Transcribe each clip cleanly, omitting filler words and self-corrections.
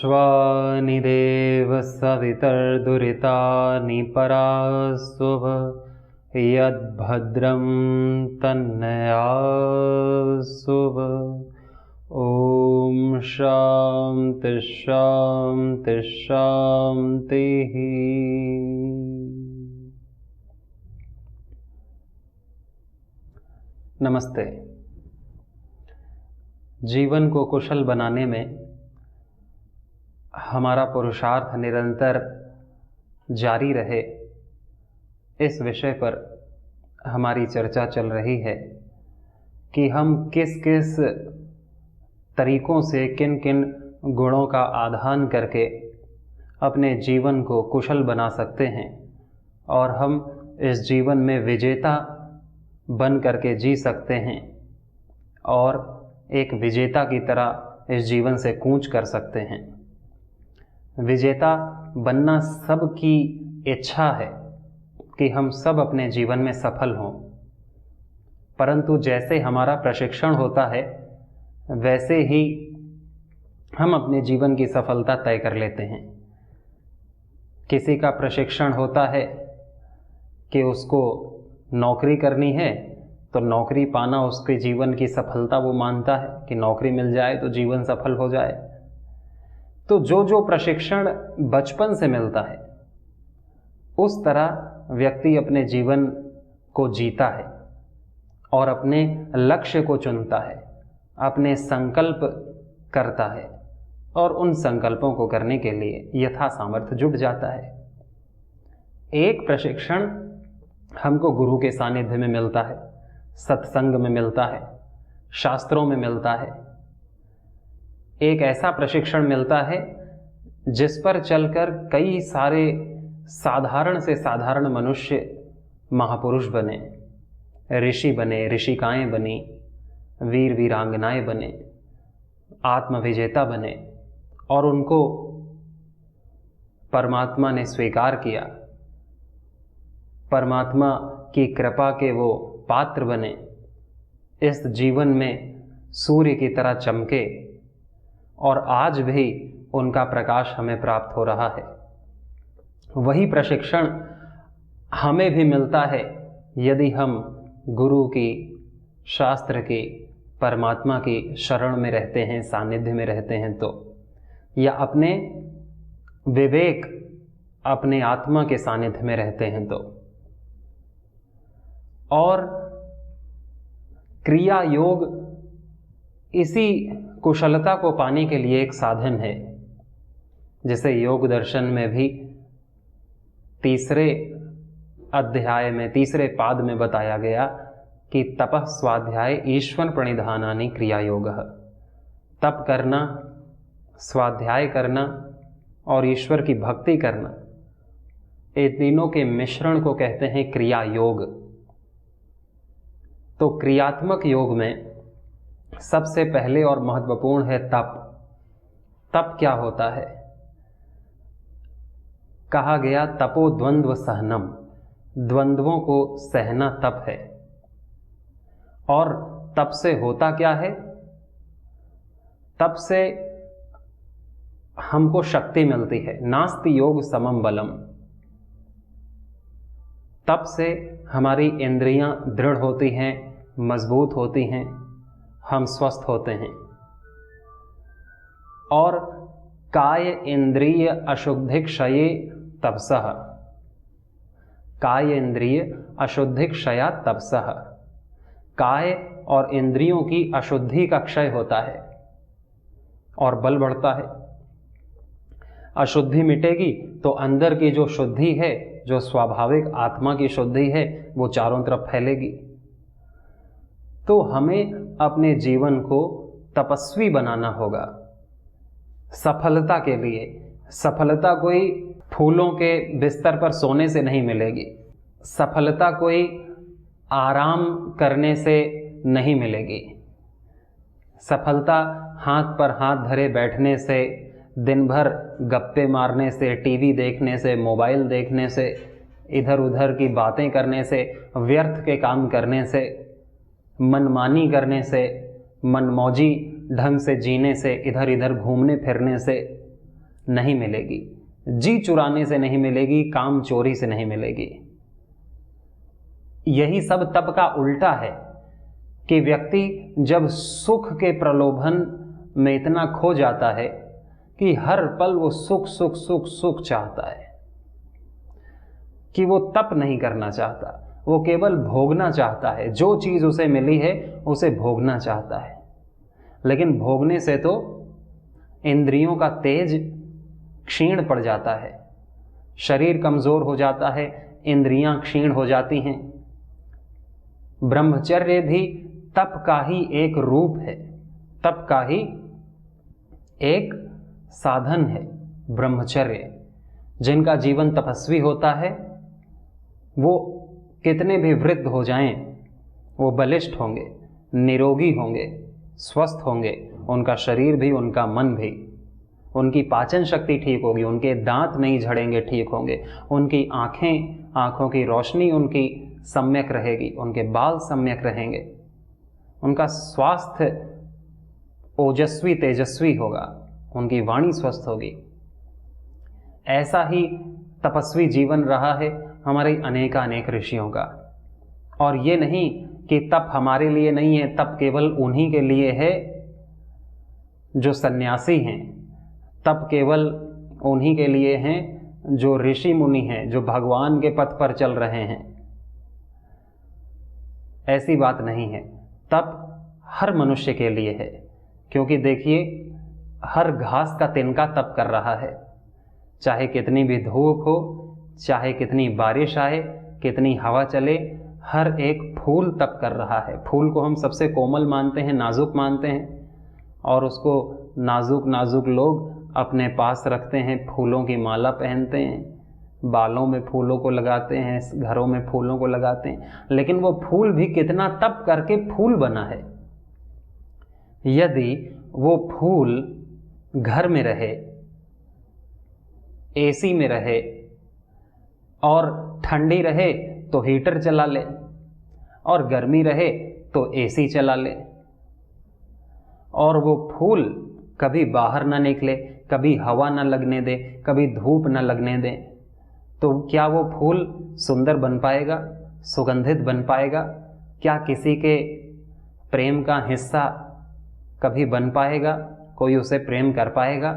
विश्वानि देव सवितर्दुरितानि परास्वः यद्भद्रं तन्नयास्वः। ॐ शान्ति शान्ति शान्तिः। नमस्ते। जीवन को कुशल बनाने में हमारा पुरुषार्थ निरंतर जारी रहे, इस विषय पर हमारी चर्चा चल रही है कि हम किस किस तरीकों से किन किन गुणों का आधान करके अपने जीवन को कुशल बना सकते हैं और हम इस जीवन में विजेता बन करके जी सकते हैं और एक विजेता की तरह इस जीवन से कूच कर सकते हैं। विजेता बनना सबकी इच्छा है कि हम सब अपने जीवन में सफल हों, परंतु जैसे हमारा प्रशिक्षण होता है वैसे ही हम अपने जीवन की सफलता तय कर लेते हैं। किसी का प्रशिक्षण होता है कि उसको नौकरी करनी है, तो नौकरी पाना उसके जीवन की सफलता वो मानता है कि नौकरी मिल जाए तो जीवन सफल हो जाए। तो जो जो प्रशिक्षण बचपन से मिलता है उस तरह व्यक्ति अपने जीवन को जीता है और अपने लक्ष्य को चुनता है, अपने संकल्प करता है और उन संकल्पों को करने के लिए यथा सामर्थ्य जुट जाता है। एक प्रशिक्षण हमको गुरु के सानिध्य में मिलता है, सत्संग में मिलता है, शास्त्रों में मिलता है। एक ऐसा प्रशिक्षण मिलता है जिस पर चलकर कई सारे साधारण से साधारण मनुष्य महापुरुष बने, ऋषि बने, ऋषिकाएं बनी, वीर वीरांगनाएं बने, आत्मविजेता बने और उनको परमात्मा ने स्वीकार किया। परमात्मा की कृपा के वो पात्र बने, इस जीवन में सूर्य की तरह चमके और आज भी उनका प्रकाश हमें प्राप्त हो रहा है। वही प्रशिक्षण हमें भी मिलता है यदि हम गुरु की, शास्त्र की, परमात्मा की शरण में रहते हैं, सानिध्य में रहते हैं तो, या अपने विवेक, अपने आत्मा के सानिध्य में रहते हैं तो। और क्रिया योग इसी कुशलता को पाने के लिए एक साधन है, जिसे योग दर्शन में भी तीसरे अध्याय में, तीसरे पाद में बताया गया कि तपः स्वाध्याय ईश्वर प्रणिधानानि क्रिया योगः। तप करना, स्वाध्याय करना और ईश्वर की भक्ति करना, ये तीनों के मिश्रण को कहते हैं क्रिया योग। तो क्रियात्मक योग में सबसे पहले और महत्वपूर्ण है तप। तप क्या होता है? कहा गया तपो द्वंद्व सहनम, द्वंद्वों को सहना तप है। और तप से होता क्या है? तप से हमको शक्ति मिलती है। नास्ति योग समम बलम। तप से हमारी इंद्रियां दृढ़ होती हैं, मजबूत होती हैं, हम स्वस्थ होते हैं। और काय इंद्रिय अशुद्धि क्षये तपसः, काय इंद्रिय अशुद्धि क्षया तपसः। काय और इंद्रियों की अशुद्धि का क्षय होता है और बल बढ़ता है। अशुद्धि मिटेगी तो अंदर की जो शुद्धि है, जो स्वाभाविक आत्मा की शुद्धि है, वो चारों तरफ फैलेगी। तो हमें अपने जीवन को तपस्वी बनाना होगा सफलता के लिए। सफलता कोई फूलों के बिस्तर पर सोने से नहीं मिलेगी, सफलता कोई आराम करने से नहीं मिलेगी। सफलता हाथ पर हाथ धरे बैठने से, दिन भर गप्पे मारने से, टीवी देखने से, मोबाइल देखने से, इधर उधर की बातें करने से, व्यर्थ के काम करने से, मनमानी करने से, मनमौजी ढंग से जीने से, इधर इधर घूमने फिरने से नहीं मिलेगी, जी चुराने से नहीं मिलेगी, काम चोरी से नहीं मिलेगी। यही सब तप का उल्टा है कि व्यक्ति जब सुख के प्रलोभन में इतना खो जाता है कि हर पल वो सुख सुख सुख सुख चाहता है, कि वो तप नहीं करना चाहता, वो केवल भोगना चाहता है। जो चीज़ उसे मिली है उसे भोगना चाहता है। लेकिन भोगने से तो इंद्रियों का तेज क्षीण पड़ जाता है, शरीर कमज़ोर हो जाता है, इंद्रियां क्षीण हो जाती हैं। ब्रह्मचर्य भी तप का ही एक रूप है, तप का ही एक साधन है ब्रह्मचर्य। जिनका जीवन तपस्वी होता है वो कितने भी वृद्ध हो जाएं, वो बलिष्ठ होंगे, निरोगी होंगे, स्वस्थ होंगे, उनका शरीर भी, उनका मन भी, उनकी पाचन शक्ति ठीक होगी, उनके दांत नहीं झड़ेंगे, ठीक होंगे, उनकी आँखें, आँखों की रोशनी उनकी सम्यक रहेगी, उनके बाल सम्यक रहेंगे, उनका स्वास्थ्य ओजस्वी तेजस्वी होगा, उनकी वाणी स्वस्थ होगी। ऐसा ही तपस्वी जीवन रहा है हमारे अनेक ऋषियों का। और ये नहीं कि तप हमारे लिए नहीं है, तप केवल उन्हीं के लिए है जो सन्यासी हैं, तप केवल उन्हीं के लिए हैं जो ऋषि मुनि हैं, जो भगवान के पथ पर चल रहे हैं। ऐसी बात नहीं है, तप हर मनुष्य के लिए है। क्योंकि देखिए, हर घास का तिनका तप कर रहा है, चाहे कितनी भी धूप हो, चाहे कितनी बारिश आए, कितनी हवा चले, हर एक फूल तप कर रहा है। फूल को हम सबसे कोमल मानते हैं, नाजुक मानते हैं, और उसको नाजुक नाजुक लोग अपने पास रखते हैं, फूलों की माला पहनते हैं, बालों में फूलों को लगाते हैं, घरों में फूलों को लगाते हैं। लेकिन वो फूल भी कितना तप करके फूल बना है। यदि वो फूल घर में रहे, एसी में रहे, और ठंडी रहे तो हीटर चला ले, और गर्मी रहे तो एसी चला ले, और वो फूल कभी बाहर ना निकले, कभी हवा ना लगने दे, कभी धूप ना लगने दे, तो क्या वो फूल सुंदर बन पाएगा, सुगंधित बन पाएगा? क्या किसी के प्रेम का हिस्सा कभी बन पाएगा? कोई उसे प्रेम कर पाएगा?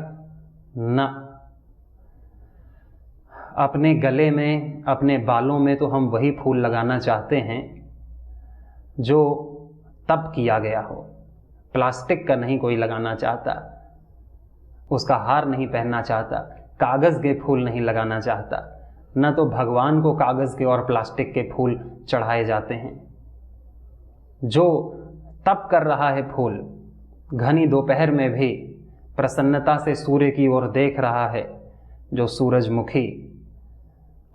ना। अपने गले में, अपने बालों में तो हम वही फूल लगाना चाहते हैं जो तप किया गया हो। प्लास्टिक का नहीं कोई लगाना चाहता, उसका हार नहीं पहनना चाहता, कागज़ के फूल नहीं लगाना चाहता। न तो भगवान को कागज़ के और प्लास्टिक के फूल चढ़ाए जाते हैं। जो तप कर रहा है फूल, घनी दोपहर में भी प्रसन्नता से सूर्य की ओर देख रहा है, जो सूरजमुखी,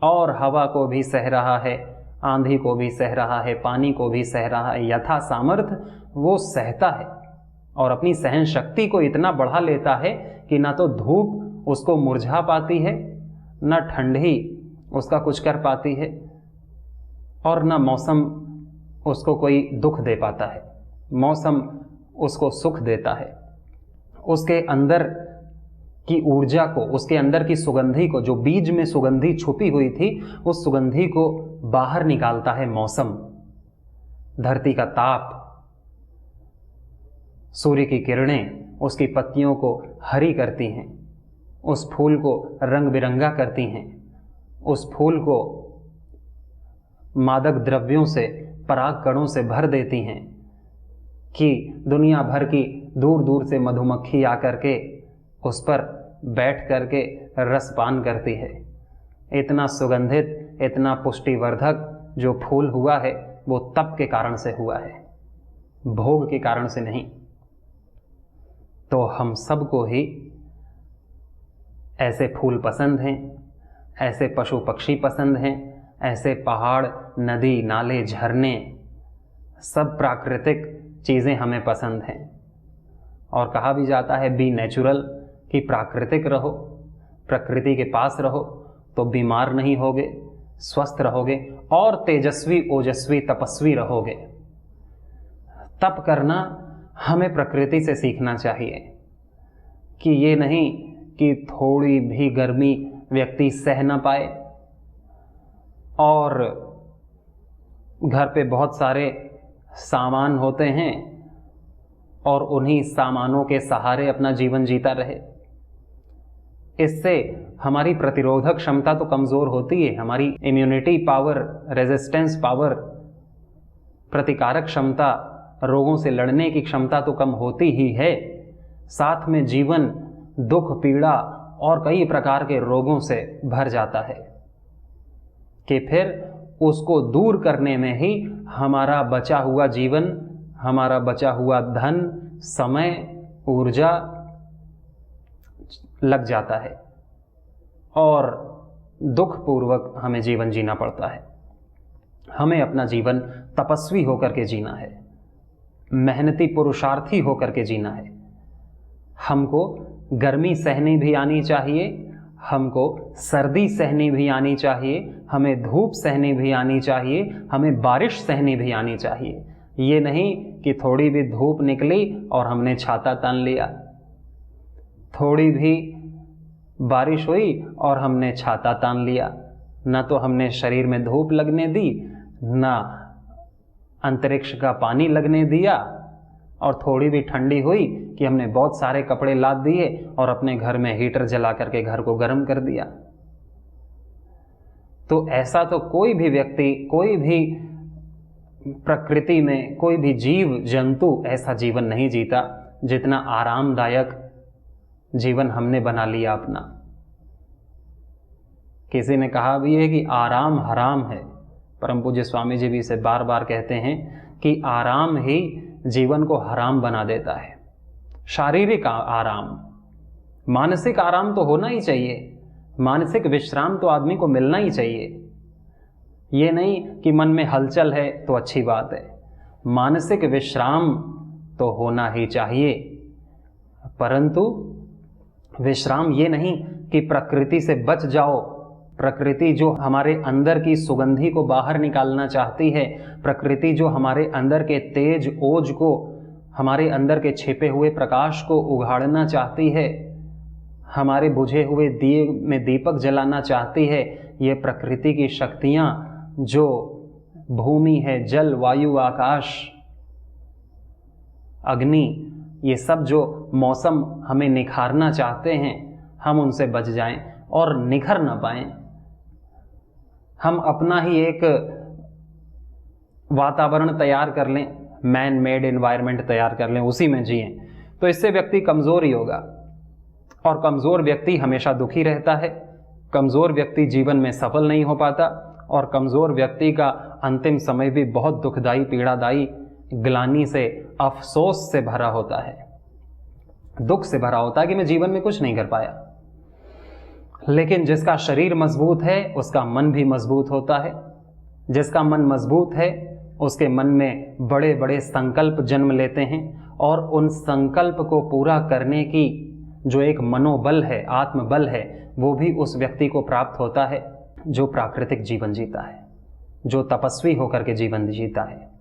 और हवा को भी सह रहा है, आंधी को भी सह रहा है, पानी को भी सह रहा है, यथा सामर्थ्य वो सहता है और अपनी सहन शक्ति को इतना बढ़ा लेता है कि ना तो धूप उसको मुरझा पाती है, ना ठंडी उसका कुछ कर पाती है, और ना मौसम उसको कोई दुख दे पाता है। मौसम उसको सुख देता है। उसके अंदर की ऊर्जा को, उसके अंदर की सुगंधी को, जो बीज में सुगंधी छुपी हुई थी, उस सुगंधी को बाहर निकालता है मौसम। धरती का ताप, सूर्य की किरणें उसकी पत्तियों को हरी करती हैं, उस फूल को रंग बिरंगा करती हैं, उस फूल को मादक द्रव्यों से, पराग कणों से भर देती हैं कि दुनिया भर की दूर दूर से मधुमक्खी आकर के उस पर बैठ करके रसपान करती है। इतना सुगंधित, इतना पुष्टिवर्धक जो फूल हुआ है वो तप के कारण से हुआ है, भोग के कारण से नहीं। तो हम सबको ही ऐसे फूल पसंद हैं, ऐसे पशु पक्षी पसंद हैं, ऐसे पहाड़, नदी, नाले, झरने, सब प्राकृतिक चीज़ें हमें पसंद हैं। और कहा भी जाता है बी नेचुरल, कि प्राकृतिक रहो, प्रकृति के पास रहो तो बीमार नहीं होगे, स्वस्थ रहोगे और तेजस्वी, ओजस्वी, तपस्वी रहोगे। तप करना हमें प्रकृति से सीखना चाहिए, कि ये नहीं कि थोड़ी भी गर्मी व्यक्ति सह ना पाए, और घर पे बहुत सारे सामान होते हैं और उन्हीं सामानों के सहारे अपना जीवन जीता रहे। इससे हमारी प्रतिरोधक क्षमता तो कमज़ोर होती है, हमारी इम्यूनिटी पावर, रेजिस्टेंस पावर, प्रतिकारक क्षमता, रोगों से लड़ने की क्षमता तो कम होती ही है। साथ में जीवन दुख, पीड़ा और कई प्रकार के रोगों से भर जाता है कि फिर उसको दूर करने में ही हमारा बचा हुआ जीवन, हमारा बचा हुआ धन, समय, ऊर्जा लग जाता है और दुखपूर्वक हमें जीवन जीना पड़ता है। हमें अपना जीवन तपस्वी होकर के जीना है, मेहनती पुरुषार्थी होकर के जीना है। हमको गर्मी सहनी भी आनी चाहिए, हमको सर्दी सहनी भी आनी चाहिए, हमें धूप सहनी भी आनी चाहिए, हमें बारिश सहनी भी आनी चाहिए। ये नहीं कि थोड़ी भी धूप निकली और हमने छाता तान लिया, थोड़ी भी बारिश हुई और हमने छाता तान लिया। ना तो हमने शरीर में धूप लगने दी, ना अंतरिक्ष का पानी लगने दिया, और थोड़ी भी ठंडी हुई कि हमने बहुत सारे कपड़े लाद दिए और अपने घर में हीटर जला करके घर को गर्म कर दिया। तो ऐसा तो कोई भी व्यक्ति, कोई भी प्रकृति में कोई भी जीव जंतु ऐसा जीवन नहीं जीता जितना आरामदायक जीवन हमने बना लिया अपना। किसी ने कहा भी है कि आराम हराम है। परम पूज्य स्वामी जी भी इसे बार बार कहते हैं कि आराम ही जीवन को हराम बना देता है। शारीरिक आराम, मानसिक आराम तो होना ही चाहिए, मानसिक विश्राम तो आदमी को मिलना ही चाहिए। ये नहीं कि मन में हलचल है तो अच्छी बात है, मानसिक विश्राम तो होना ही चाहिए। परंतु विश्राम ये नहीं कि प्रकृति से बच जाओ। प्रकृति जो हमारे अंदर की सुगंधी को बाहर निकालना चाहती है, प्रकृति जो हमारे अंदर के तेज ओज को, हमारे अंदर के छिपे हुए प्रकाश को उघाड़ना चाहती है, हमारे बुझे हुए दिए में दीपक जलाना चाहती है, ये प्रकृति की शक्तियाँ जो भूमि है, जल, वायु, आकाश, अग्नि, ये सब जो मौसम हमें निखारना चाहते हैं, हम उनसे बच जाएं और निखर ना पाएं। हम अपना ही एक वातावरण तैयार कर लें, मैन मेड एनवायरनमेंट तैयार कर लें, उसी में जिएं, तो इससे व्यक्ति कमज़ोर ही होगा। और कमज़ोर व्यक्ति हमेशा दुखी रहता है, कमज़ोर व्यक्ति जीवन में सफल नहीं हो पाता, और कमज़ोर व्यक्ति का अंतिम समय भी बहुत दुखदाई, पीड़ादायी, ग्लानि से, अफसोस से भरा होता है, दुख से भरा होता है कि मैं जीवन में कुछ नहीं कर पाया। लेकिन जिसका शरीर मजबूत है उसका मन भी मजबूत होता है। जिसका मन मजबूत है उसके मन में बड़े बड़े संकल्प जन्म लेते हैं, और उन संकल्प को पूरा करने की जो एक मनोबल है, आत्मबल है, वो भी उस व्यक्ति को प्राप्त होता है जो प्राकृतिक जीवन जीता है, जो तपस्वी होकर के जीवन जीता है।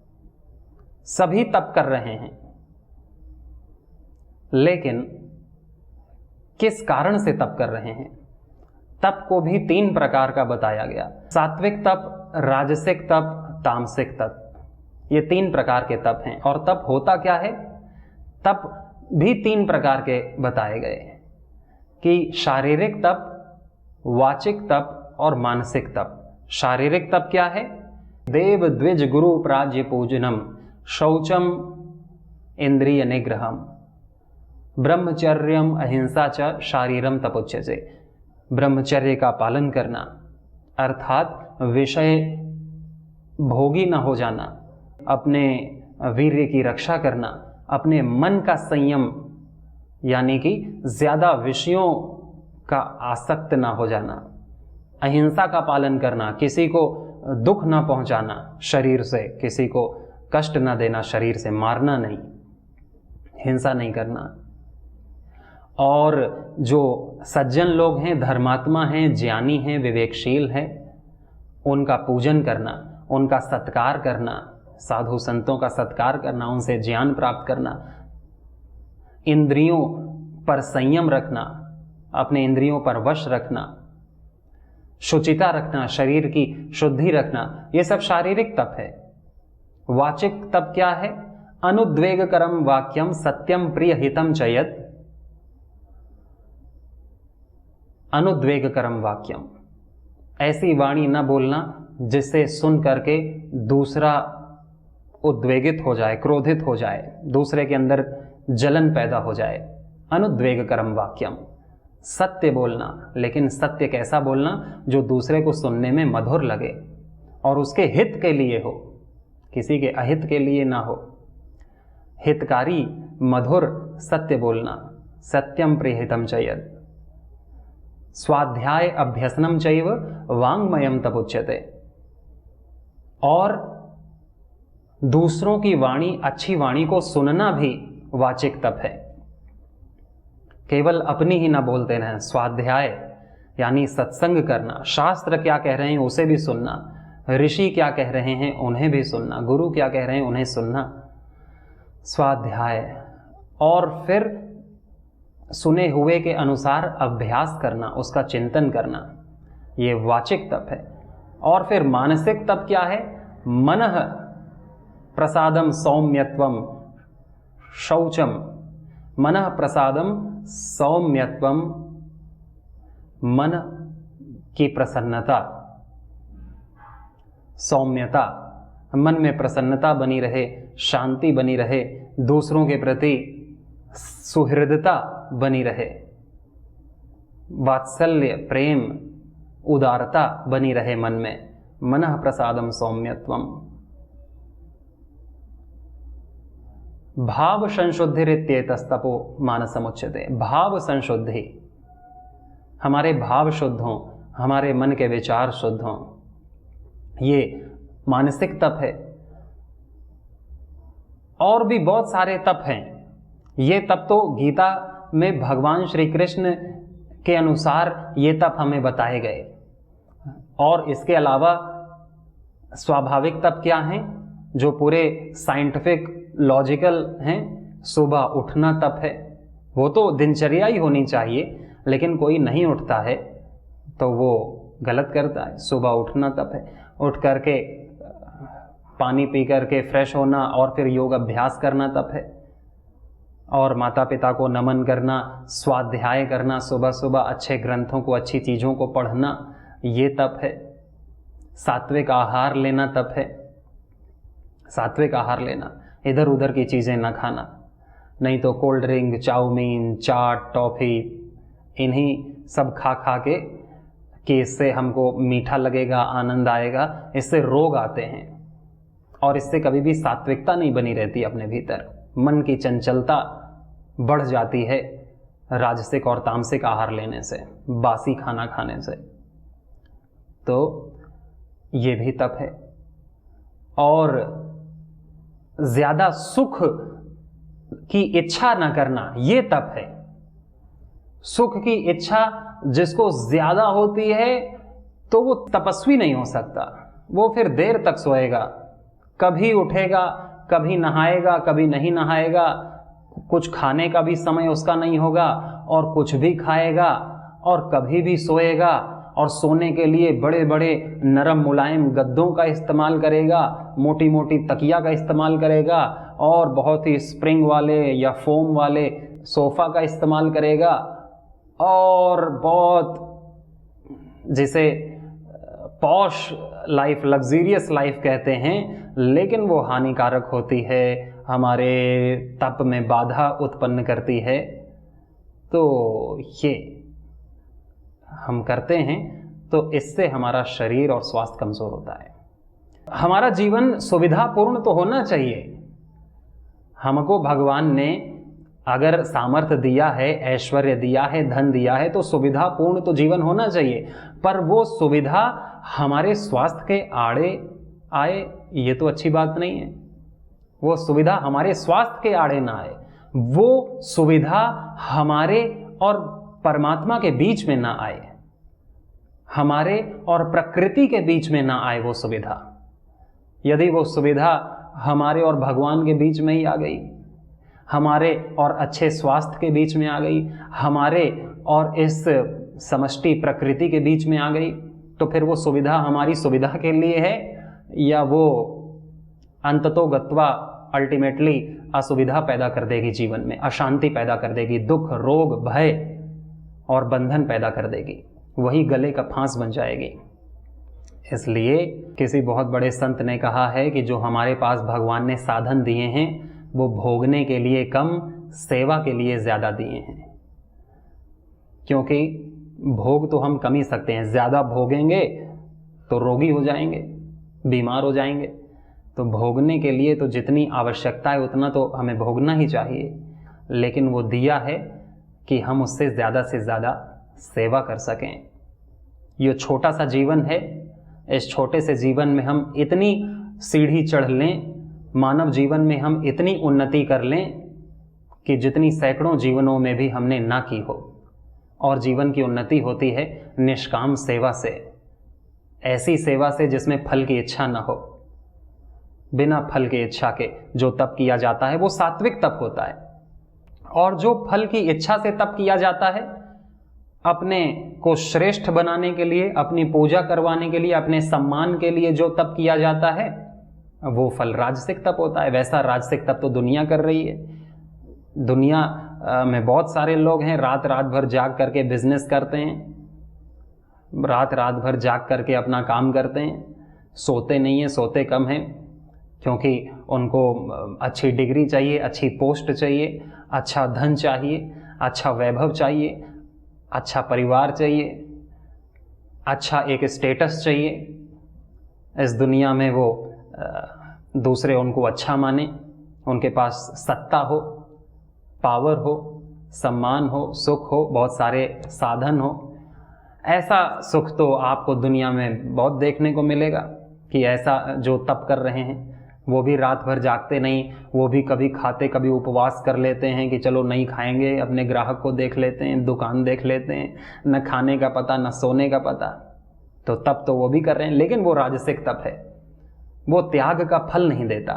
सभी तप कर रहे हैं, लेकिन किस कारण से तप कर रहे हैं? तप को भी 3 प्रकार का बताया गया, सात्विक तप, राजसिक तप, तामसिक तप। ये 3 प्रकार के तप हैं। और तप होता क्या है? तप भी 3 प्रकार के बताए गए कि शारीरिक तप, वाचिक तप और मानसिक तप। शारीरिक तप क्या है? देव द्विज गुरु प्राज्य पूजनम, शौचम इंद्रिय निग्रहम, ब्रह्मचर्यम अहिंसा च शारीरम तपोच्यते। ब्रह्मचर्य का पालन करना अर्थात विषय भोगी न हो जाना, अपने वीर्य की रक्षा करना, अपने मन का संयम यानी कि ज़्यादा विषयों का आसक्त ना हो जाना, अहिंसा का पालन करना, किसी को दुख ना पहुंचाना शरीर से, किसी को कष्ट ना देना शरीर से, मारना नहीं, हिंसा नहीं करना। और जो सज्जन लोग हैं, धर्मात्मा हैं, ज्ञानी हैं, विवेकशील हैं, उनका पूजन करना, उनका सत्कार करना, साधु संतों का सत्कार करना, उनसे ज्ञान प्राप्त करना, इंद्रियों पर संयम रखना, अपने इंद्रियों पर वश रखना, शुचिता रखना, शरीर की शुद्धि रखना, ये सब शारीरिक तप है। वाचिक तप क्या है? अनुद्वेगकरम वाक्यम सत्यम प्रिय हितम चयत। अनुद्वेगकरम वाक्यम, ऐसी वाणी न बोलना जिससे सुन करके दूसरा उद्वेगित हो जाए, क्रोधित हो जाए, दूसरे के अंदर जलन पैदा हो जाए। अनुद्वेगकरम वाक्यम, सत्य बोलना, लेकिन सत्य कैसा बोलना? जो दूसरे को सुनने में मधुर लगे और उसके हित के लिए हो, किसी के अहित के लिए ना हो। हितकारी मधुर सत्य बोलना। सत्यम प्रियहितम चयत। स्वाध्याय अभ्यसनम चैव वांग्मयम तपुच्यते। और दूसरों की वाणी, अच्छी वाणी को सुनना भी वाचिक तप है। केवल अपनी ही ना बोलते रहें। स्वाध्याय यानी सत्संग करना, शास्त्र क्या कह रहे हैं उसे भी सुनना, ऋषि क्या कह रहे हैं उन्हें भी सुनना, गुरु क्या कह रहे हैं उन्हें सुनना। स्वाध्याय, और फिर सुने हुए के अनुसार अभ्यास करना, उसका चिंतन करना, ये वाचिक तप है। और फिर मानसिक तप क्या है? मनः प्रसादम सौम्यत्वम शौचम। मनः प्रसादम सौम्यत्वम, मन की प्रसन्नता, सौम्यता, मन में प्रसन्नता बनी रहे, शांति बनी रहे, दूसरों के प्रति सुहृदता बनी रहे, वात्सल्य, प्रेम, उदारता बनी रहे मन में। मनः प्रसादम सौम्यत्वम। भाव संशुद्धिरित्येतस्तपो मानसमुच्यते। भाव संशुद्धि, हमारे भाव शुद्ध हों, हमारे मन के विचार शुद्ध हों, ये मानसिक तप है। और भी बहुत सारे तप हैं। ये तप तो गीता में भगवान श्री कृष्ण के अनुसार ये तप हमें बताए गए। और इसके अलावा स्वाभाविक तप क्या हैं, जो पूरे साइंटिफिक लॉजिकल हैं? सुबह उठना तप है। वो तो दिनचर्या ही होनी चाहिए, लेकिन कोई नहीं उठता है तो वो गलत करता है। सुबह उठना तप है। उठ करके पानी पी करके फ्रेश होना और फिर योग अभ्यास करना तप है। और माता पिता को नमन करना, स्वाध्याय करना, सुबह सुबह अच्छे ग्रंथों को, अच्छी चीज़ों को पढ़ना, ये तप है। सात्विक आहार लेना तप है। सात्विक आहार लेना, इधर उधर की चीज़ें ना खाना, नहीं तो कोल्ड ड्रिंक, चाउमीन, चाट, टॉफ़ी, इन्हीं सब खा खा के कि इससे हमको मीठा लगेगा, आनंद आएगा, इससे रोग आते हैं। और इससे कभी भी सात्विकता नहीं बनी रहती अपने भीतर। मन की चंचलता बढ़ जाती है राजसिक और तामसिक आहार लेने से, बासी खाना खाने से। तो ये भी तप है। और ज़्यादा सुख की इच्छा न करना, ये तप है। सुख की इच्छा जिसको ज़्यादा होती है तो वो तपस्वी नहीं हो सकता। वो फिर देर तक सोएगा, कभी उठेगा, कभी नहाएगा, कभी नहीं नहाएगा, कुछ खाने का भी समय उसका नहीं होगा और कुछ भी खाएगा, और कभी भी सोएगा और सोने के लिए बड़े बड़े नरम मुलायम गद्दों का इस्तेमाल करेगा, मोटी मोटी तकिया का इस्तेमाल करेगा, और बहुत ही स्प्रिंग वाले या फोम वाले सोफ़ा का इस्तेमाल करेगा, और बहुत जिसे पॉश लाइफ, लग्जीरियस लाइफ कहते हैं, लेकिन वो हानिकारक होती है, हमारे तप में बाधा उत्पन्न करती है। तो ये हम करते हैं तो इससे हमारा शरीर और स्वास्थ्य कमज़ोर होता है। हमारा जीवन सुविधापूर्ण तो होना चाहिए। हमको भगवान ने अगर सामर्थ्य दिया है, ऐश्वर्य दिया है, धन दिया है, तो सुविधापूर्ण तो जीवन होना चाहिए। पर वो सुविधा हमारे स्वास्थ्य के आड़े आए, ये तो अच्छी बात नहीं है। वो सुविधा हमारे स्वास्थ्य के आड़े ना आए, वो सुविधा हमारे और परमात्मा के बीच में ना आए, हमारे और प्रकृति के बीच में ना आए वो सुविधा। यदि वो सुविधा हमारे और भगवान के बीच में ही आ गई, हमारे और अच्छे स्वास्थ्य के बीच में आ गई, हमारे और इस समष्टि प्रकृति के बीच में आ गई, तो फिर वो सुविधा हमारी सुविधा के लिए है या वो अंततो गत्वा अल्टीमेटली असुविधा पैदा कर देगी, जीवन में अशांति पैदा कर देगी, दुख, रोग, भय और बंधन पैदा कर देगी, वही गले का फांस बन जाएगी। इसलिए किसी बहुत बड़े संत ने कहा है कि जो हमारे पास भगवान ने साधन दिए हैं वो भोगने के लिए कम, सेवा के लिए ज़्यादा दिए हैं। क्योंकि भोग तो हम कम ही सकते हैं, ज़्यादा भोगेंगे तो रोगी हो जाएंगे, बीमार हो जाएंगे। तो भोगने के लिए तो जितनी आवश्यकता है उतना तो हमें भोगना ही चाहिए, लेकिन वो दिया है कि हम उससे ज़्यादा सेवा कर सकें। ये छोटा सा जीवन है, इस छोटे से जीवन में हम इतनी सीढ़ी चढ़ लें, मानव जीवन में हम इतनी उन्नति कर लें कि जितनी सैकड़ों जीवनों में भी हमने ना की हो। और जीवन की उन्नति होती है निष्काम सेवा से, ऐसी सेवा से जिसमें फल की इच्छा ना हो। बिना फल की इच्छा के जो तप किया जाता है वो सात्विक तप होता है, और जो फल की इच्छा से तप किया जाता है, अपने को श्रेष्ठ बनाने के लिए, अपनी पूजा करवाने के लिए, अपने सम्मान के लिए जो तप किया जाता है वो फल राजसिक तप होता है। वैसा राजसिक तप तो दुनिया कर रही है। दुनिया में बहुत सारे लोग हैं, रात रात भर जाग करके बिजनेस करते हैं, रात रात भर जाग करके अपना काम करते हैं, सोते नहीं हैं, सोते कम हैं, क्योंकि उनको अच्छी डिग्री चाहिए, अच्छी पोस्ट चाहिए, अच्छा धन चाहिए, अच्छा वैभव चाहिए, अच्छा परिवार चाहिए, अच्छा एक स्टेटस चाहिए इस दुनिया में। वो दूसरे उनको अच्छा माने, उनके पास सत्ता हो, पावर हो, सम्मान हो, सुख हो, बहुत सारे साधन हो। ऐसा सुख तो आपको दुनिया में बहुत देखने को मिलेगा कि ऐसा जो तप कर रहे हैं वो भी रात भर जागते नहीं, वो भी कभी खाते कभी उपवास कर लेते हैं कि चलो नहीं खाएंगे, अपने ग्राहक को देख लेते हैं, दुकान देख लेते हैं, न खाने का पता न सोने का पता। तो तप तो वो भी कर रहे हैं, लेकिन वो राजसिक तप है, वो त्याग का फल नहीं देता।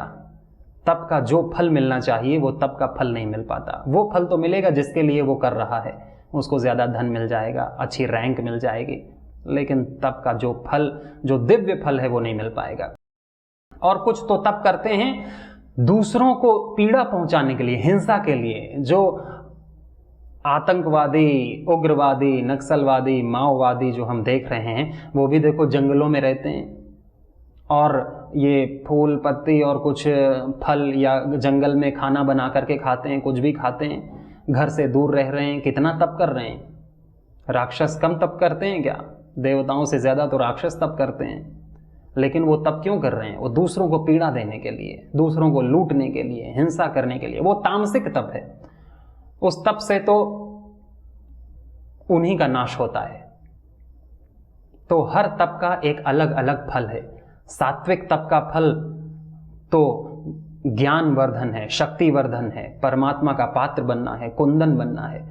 तप का जो फल मिलना चाहिए वो तप का फल नहीं मिल पाता। वो फल तो मिलेगा जिसके लिए वो कर रहा है, उसको ज़्यादा धन मिल जाएगा, अच्छी रैंक मिल जाएगी, लेकिन तप का जो फल, जो दिव्य फल है वो नहीं मिल पाएगा। और कुछ तो तप करते हैं दूसरों को पीड़ा पहुंचाने के लिए, हिंसा के लिए। जो आतंकवादी, उग्रवादी, नक्सलवादी, माओवादी जो हम देख रहे हैं, वो भी देखो जंगलों में रहते हैं और ये फूल पत्ती और कुछ फल या जंगल में खाना बना करके खाते हैं, कुछ भी खाते हैं, घर से दूर रह रहे हैं। कितना तप कर रहे हैं? राक्षस कम तप करते हैं क्या? देवताओं से ज़्यादा तो राक्षस तप करते हैं। लेकिन वो तप क्यों कर रहे हैं? वो दूसरों को पीड़ा देने के लिए, दूसरों को लूटने के लिए, हिंसा करने के लिए। वो तामसिक तप है। उस तप से तो उन्हीं का नाश होता है। तो हर तप का एक अलग अलग फल है। सात्विक तप का फल तो ज्ञान वर्धन है, शक्ति वर्धन है, परमात्मा का पात्र बनना है, कुंदन बनना है।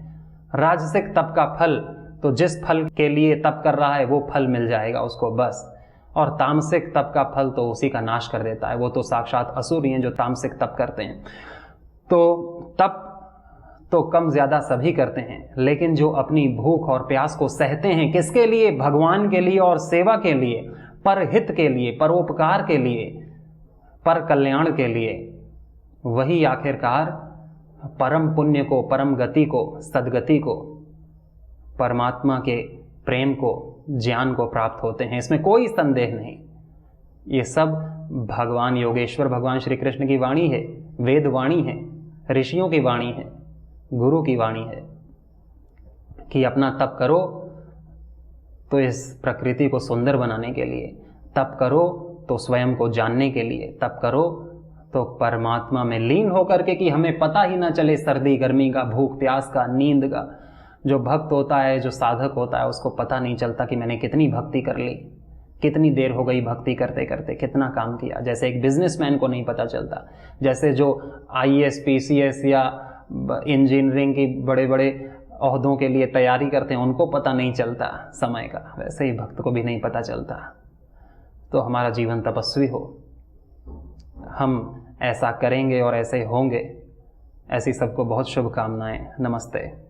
राजसिक तप का फल तो जिस फल के लिए तप कर रहा है वो फल मिल जाएगा उसको बस। और तामसिक तप का फल तो उसी का नाश कर देता है। वो तो साक्षात असुर ही हैं जो तामसिक तप करते हैं। तो तप तो कम ज़्यादा सभी करते हैं, लेकिन जो अपनी भूख और प्यास को सहते हैं, किसके लिए? भगवान के लिए और सेवा के लिए, परहित के लिए, परोपकार के लिए, पर कल्याण के लिए, वही आखिरकार परम पुण्य को, परम गति को, सद्गति को, परमात्मा के प्रेम को, ज्ञान को प्राप्त होते हैं। इसमें कोई संदेह नहीं। ये सब भगवान योगेश्वर, भगवान श्री कृष्ण की वाणी है, वेद वाणी है, ऋषियों की वाणी है, गुरु की वाणी है कि अपना तप करो तो इस प्रकृति को सुंदर बनाने के लिए, तप करो तो स्वयं को जानने के लिए, तप करो तो परमात्मा में लीन होकर के कि हमें पता ही ना चले सर्दी गर्मी का, भूख प्यास का, नींद का। जो भक्त होता है, जो साधक होता है, उसको पता नहीं चलता कि मैंने कितनी भक्ति कर ली, कितनी देर हो गई भक्ति करते करते, कितना काम किया। जैसे एक बिजनेसमैन को नहीं पता चलता, जैसे जो IAS PCS या इंजीनियरिंग की बड़े बड़े ओहदों के लिए तैयारी करते हैं, उनको पता नहीं चलता समय का, वैसे ही भक्त को भी नहीं पता चलता। तो हमारा जीवन तपस्वी हो, हम ऐसा करेंगे और ऐसे होंगे ऐसी सबको बहुत शुभकामनाएं। नमस्ते।